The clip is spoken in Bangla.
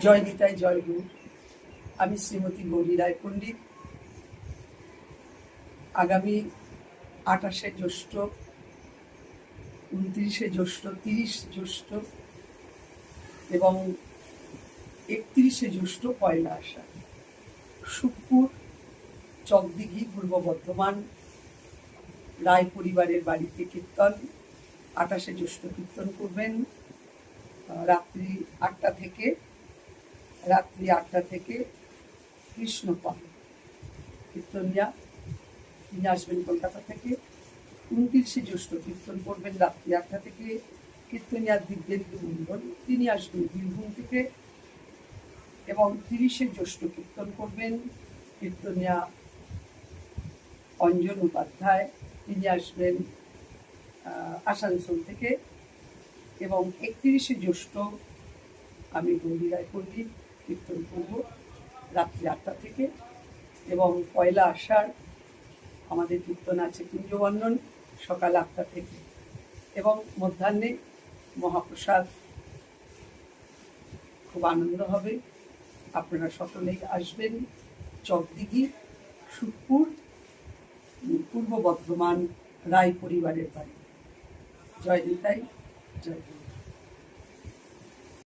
জয় নিতাই, জয় গুরু। আমি শ্রীমতী গৌরী রায় পণ্ডিত। আগামী 28শে জ্যৈষ্ঠ, 29শে জ্যৈষ্ঠ, 30 জ্যৈষ্ঠ এবং 31শে জ্যৈষ্ঠ পয়লা আষাঢ় সুখপুর চকদিঘি পূর্ব বর্ধমান রায় পরিবারের বাড়িতে কীর্তন। 28শে জ্যৈষ্ঠ কীর্তন করবেন রাত্রি 8টা থেকে কৃষ্ণপাল কীর্তনিয়া, তিনি আসবেন কলকাতা থেকে। 29শে জ্যৈষ্ঠ কীর্তন করবেন রাত্রি 8টা থেকে কীর্তনিয়া দিব্যেন্দু মণ্ডল, তিনি আসবেন বীরভূম থেকে। এবং 30শে জ্যৈষ্ঠ কীর্তন করবেন কীর্তনিয়া অঞ্জন উপাধ্যায়, তিনি আসবেন আসানসোল থেকে। এবং 31শে জ্যৈষ্ঠ আমি গৌরী রায় পণ্ডিত কীর্তন করব রাত্রি 8টা থেকে। এবং পয়লা আষাঢ় আমাদের কীর্তন আছে কুঞ্জবর্ণন সকাল 8টা থেকে এবং মধ্যাহ্নে মহাপ্রসাদ। খুব আনন্দ হবে, আপনারা সকলেই আসবেন। চকদিঘি সুখপুর পূর্ব বর্ধমান রায় পরিবারের বাড়ি। জয় নিতাই, জয় গুরু।